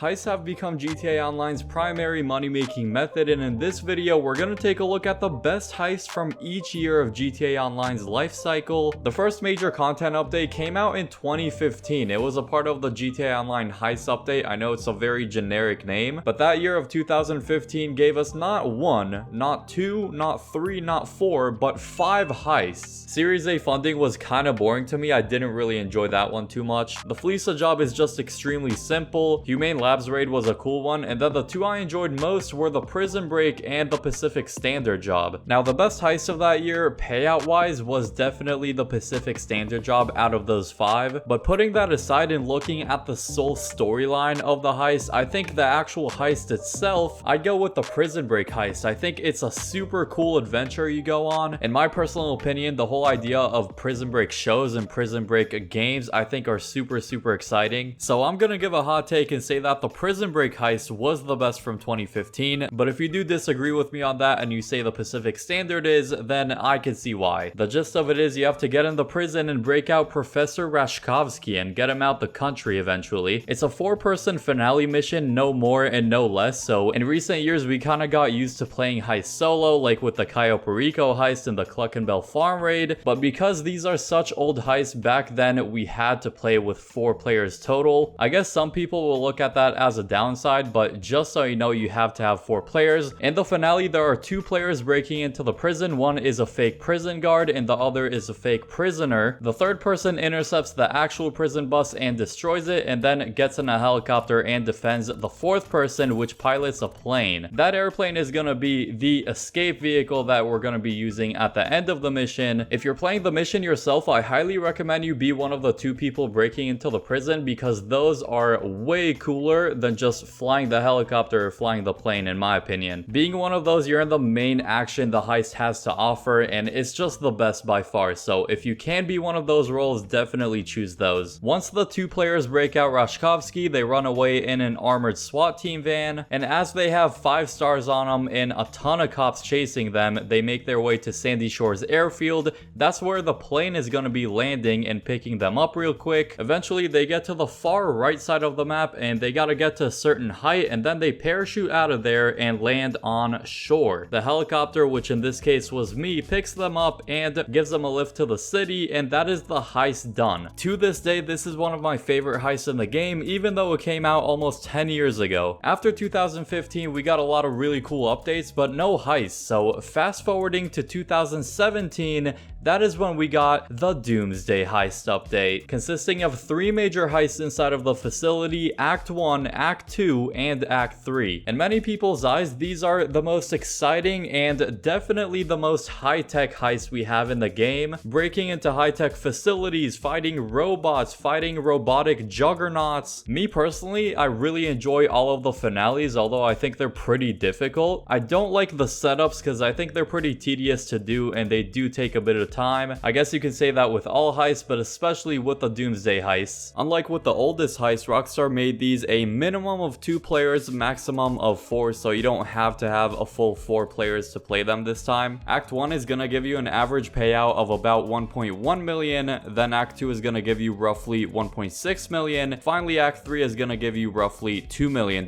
Heists have become GTA Online's primary money-making method, and in this video we're going to take a look at the best heists from each year of GTA Online's life cycle. The first major content update came out in 2015. It was a part of the GTA Online Heist update. I know it's a very generic name, but that year of 2015 gave us not one, not two, not three, not four, but 5 heists. Series A funding was kind of boring to me. I didn't really enjoy that one too much. The Fleeca job is just extremely simple. Humane Labs raid was a cool one, and then the two I enjoyed most were the Prison Break and the Pacific Standard job. Now, the best heist of that year, payout wise, was definitely the Pacific Standard job out of those 5, but putting that aside and looking at the sole storyline of the heist, I think the actual heist itself, I'd go with the Prison Break heist. I think it's a super cool adventure you go on. In my personal opinion, the whole idea of Prison Break shows and Prison Break games I think are super exciting. So I'm gonna give a hot take and say that the Prison Break heist was the best from 2015, but if you do disagree with me on that and you say the Pacific Standard is, then I can see why. The gist of it is you have to get in the prison and break out Professor Rashkovsky and get him out the country eventually. It's a 4-person finale mission, no more and no less, so in recent years we kind of got used to playing heists solo, like with the Cayo Perico heist and the Cluckin Bell farm raid, but because these are such old heists back then, we had to play with 4 players total. I guess some people will look at that as a downside, but just so you know, you have to have 4 players. In the finale, there are 2 players breaking into the prison. One is a fake prison guard and the other is a fake prisoner. The third person intercepts the actual prison bus and destroys it, and then gets in a helicopter and defends the 4th person, which pilots a plane. That airplane is gonna be the escape vehicle that we're gonna be using at the end of the mission. If you're playing the mission yourself, I highly recommend you be one of the 2 people breaking into the prison, because those are way cooler than just flying the helicopter or flying the plane, in my opinion. Being one of those, you're in the main action the heist has to offer, and it's just the best by far. So if you can be one of those roles, definitely choose those. Once the 2 players break out Rashkovsky, they run away in an armored SWAT team van, and as they have 5 stars on them and a ton of cops chasing them, they make their way to Sandy Shores Airfield. That's where the plane is going to be landing and picking them up real quick. Eventually they get to the far right side of the map and they gotta get to a certain height, and then they parachute out of there and land on shore. The helicopter, which in this case was me, picks them up and gives them a lift to the city, and that is the heist done. To this day, this is one of my favorite heists in the game, even though it came out almost 10 years ago. After 2015, we got a lot of really cool updates, but no heists. So fast forwarding to 2017, that is when we got the Doomsday Heist update, consisting of 3 major heists inside of the facility: Act 1, Act 2, and Act 3. In many people's eyes, these are the most exciting and definitely the most high-tech heists we have in the game. Breaking into high-tech facilities, fighting robots, fighting robotic juggernauts. Me personally, I really enjoy all of the finales, although I think they're pretty difficult. I don't like the setups because I think they're pretty tedious to do and they do take a bit of time. I guess you can say that with all heists, but especially with the Doomsday heists. Unlike with the oldest heists, Rockstar made these a minimum of 2 players, maximum of 4, so you don't have to have a full 4 players to play them this time. Act 1 is gonna give you an average payout of about 1.1 million, then Act 2 is gonna give you roughly 1.6 million, finally Act 3 is gonna give you roughly $2 million.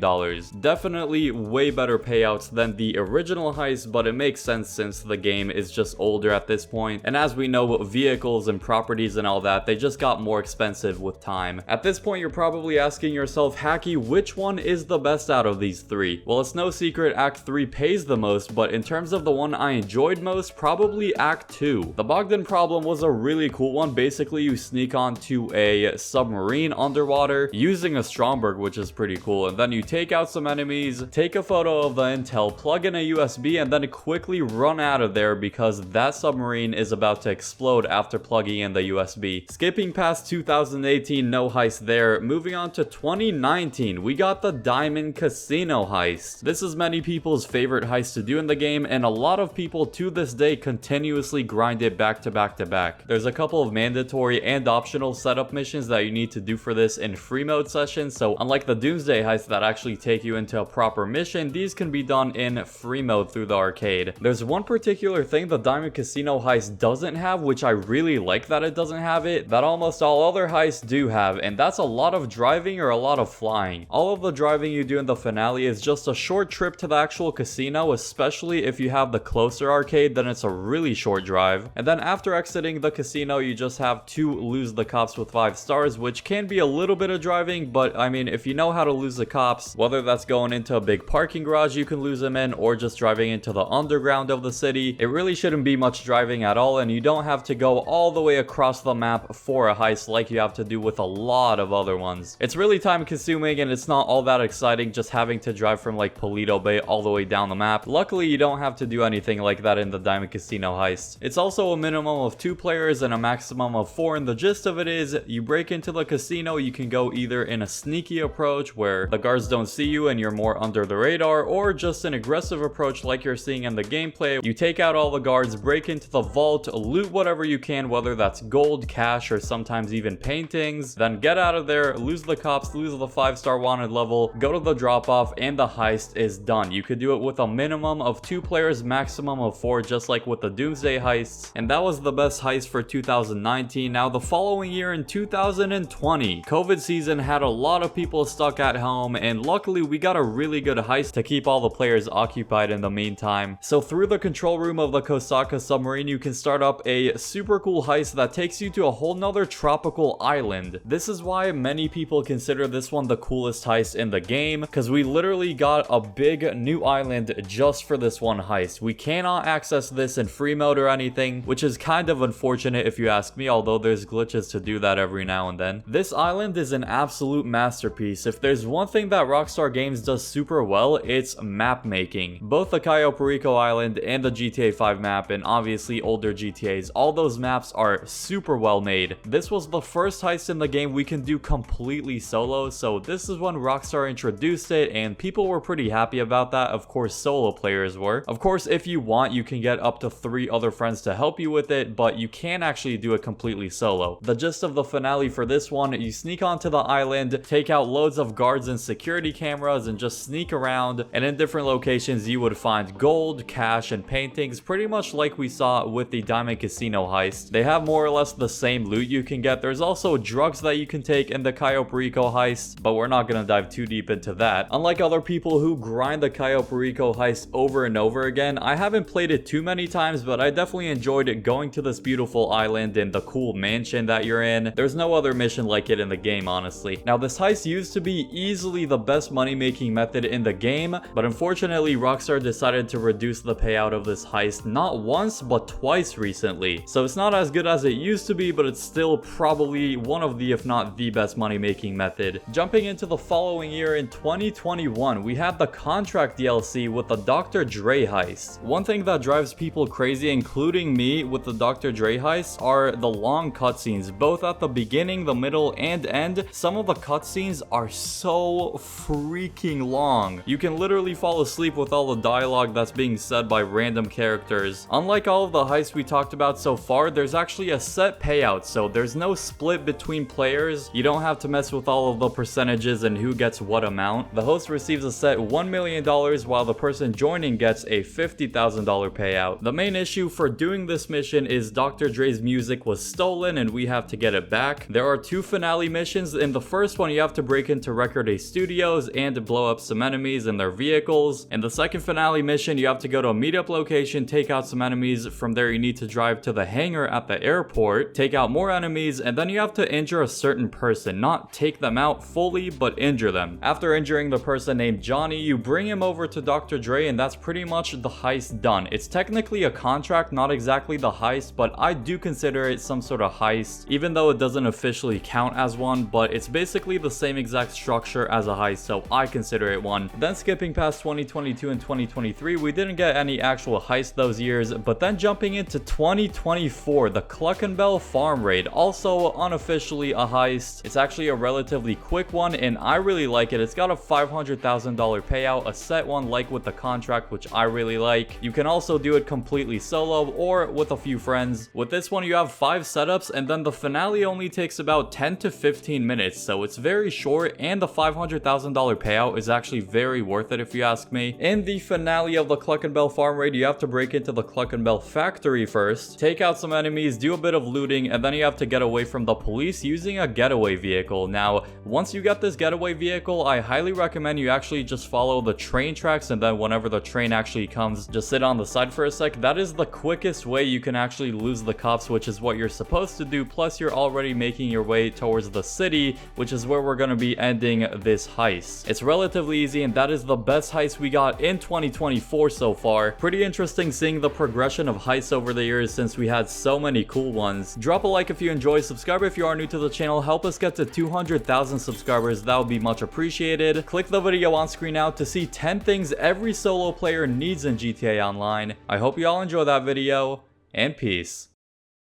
Definitely way better payouts than the original heist, but it makes sense since the game is just older at this point, and as we know, vehicles and properties and all that, they just got more expensive with time. At this point, you're probably asking yourself, Hakiii, which one is the best out of these 3? Well, it's no secret Act 3 pays the most, but in terms of the one I enjoyed most, probably Act 2. The Bogdan problem was a really cool one. Basically, you sneak onto a submarine underwater using a Stromberg, which is pretty cool, and then you take out some enemies, take a photo of the intel, plug in a USB, and then quickly run out of there because that submarine is about to explode after plugging in the USB. Skipping past 2018, no heist there. Moving on to 2019, we got the Diamond Casino heist. This is many people's favorite heist to do in the game, and a lot of people to this day continuously grind it back to back to back. There's a couple of mandatory and optional setup missions that you need to do for this in free mode sessions, so unlike the Doomsday heist that actually take you into a proper mission, these can be done in free mode through the arcade. There's one particular thing the Diamond Casino heist does doesn't have, which I really like that it doesn't have it, that almost all other heists do have, and that's a lot of driving or a lot of flying. All of the driving you do in the finale is just a short trip to the actual casino, especially if you have the closer arcade, then it's a really short drive. And then after exiting the casino, you just have to lose the cops with 5 stars, which can be a little bit of driving, but I mean, if you know how to lose the cops, whether that's going into a big parking garage you can lose them in, or just driving into the underground of the city, it really shouldn't be much driving at all, and you don't have to go all the way across the map for a heist like you have to do with a lot of other ones. It's really time consuming and it's not all that exciting just having to drive from like Polito Bay all the way down the map. Luckily, you don't have to do anything like that in the Diamond Casino heist. It's also a minimum of 2 players and a maximum of 4, and the gist of it is you break into the casino, you can go either in a sneaky approach where the guards don't see you and you're more under the radar, or just an aggressive approach like you're seeing in the gameplay. You take out all the guards, break into the vault, loot whatever you can, whether that's gold, cash, or sometimes even paintings, then get out of there, lose the cops, lose the 5-star wanted level, go to the drop-off, and the heist is done. You could do it with a minimum of 2 players, maximum of 4, just like with the Doomsday Heists, and that was the best heist for 2019. Now, the following year in 2020, COVID season had a lot of people stuck at home, and luckily we got a really good heist to keep all the players occupied in the meantime. So through the control room of the Kosaka submarine, you can start up a super cool heist that takes you to a whole nother tropical island. This is why many people consider this one the coolest heist in the game, because we literally got a big new island just for this one heist. We cannot access this in free mode or anything, which is kind of unfortunate if you ask me, although there's glitches to do that every now and then. This island is an absolute masterpiece. If there's one thing that Rockstar Games does super well, it's map making. Both the Cayo Perico Island and the GTA 5 map, and obviously older GTAs, all those maps are super well made. This was the first heist in the game we can do completely solo, so this is when Rockstar introduced it, and people were pretty happy about that. Of course, solo players were. Of course, if you want, you can get up to 3 other friends to help you with it, but you can actually do it completely solo. The gist of the finale for this one, you sneak onto the island, take out loads of guards and security cameras, and just sneak around, and in different locations you would find gold, cash, and paintings, pretty much like we saw with the Diamond Casino heist. They have more or less the same loot you can get. There's also drugs that you can take in the Cayo Perico heist, but we're not gonna dive too deep into that. Unlike other people who grind the Cayo Perico heist over and over again, I haven't played it too many times, but I definitely enjoyed it going to this beautiful island and the cool mansion that you're in. There's no other mission like it in the game, honestly. Now, this heist used to be easily the best money-making method in the game, but unfortunately, Rockstar decided to reduce the payout of this heist not once, but twice recently. So it's not as good as it used to be, but it's still probably one of the, if not the best money-making method. Jumping into the following year in 2021, we had the Contract DLC with the Dr. Dre heist. One thing that drives people crazy, including me, with the Dr. Dre heist are the long cutscenes, both at the beginning, the middle, and end. Some of the cutscenes are so freaking long. You can literally fall asleep with all the dialogue that's being said by random characters. Unlike all of the heists we talked about so far, there's actually a set payout, so there's no split between players. You don't have to mess with all of the percentages and who gets what amount. The host receives a set $1 million, while the person joining gets a $50,000 payout. The main issue for doing this mission is Dr. Dre's music was stolen and we have to get it back. There are 2 finale missions. In the first one, you have to break into Record A Studios and blow up some enemies and their vehicles. In the second finale mission, you have to go to a meetup location, take out some enemies. From there, you need to drive to the hangar at the airport, take out more enemies, and then you have to injure a certain person. Not take them out fully, but injure them. After injuring the person named Johnny, you bring him over to Dr. Dre, and that's pretty much the heist done. It's technically a contract, not exactly the heist, but I do consider it some sort of heist, even though it doesn't officially count as one, but it's basically the same exact structure as a heist, so I consider it one. Then skipping past 2022 and 2023, we didn't get any actual heist those years, but then jumping into 2024, the Cluckin Bell farm raid, also unofficially a heist. It's actually a relatively quick one, and I really like it. It's got a $500,000 payout, a set one like with the contract, which I really like. You can also do it completely solo or with a few friends. With this one, you have 5 setups, and then the finale only takes about 10 to 15 minutes, so it's very short, and the $500,000 payout is actually very worth it if you ask me. In the finale of the Cluckin Bell farm raid, you have to break into the Cluckin Bell factory first, first, take out some enemies, do a bit of looting, and then you have to get away from the police using a getaway vehicle. Now, once you get this getaway vehicle, I highly recommend you actually just follow the train tracks, and then whenever the train actually comes, just sit on the side for a sec. That is the quickest way you can actually lose the cops, which is what you're supposed to do. Plus, you're already making your way towards the city, which is where we're going to be ending this heist. It's relatively easy, and that is the best heist we got in 2024 so far. Pretty interesting seeing the progression of heists over the years since we had so many cool ones. Drop a like if you enjoy, subscribe if you are new to the channel, help us get to 200,000 subscribers, that would be much appreciated. Click the video on screen now to see 10 things every solo player needs in GTA Online. I hope you all enjoy that video, and peace.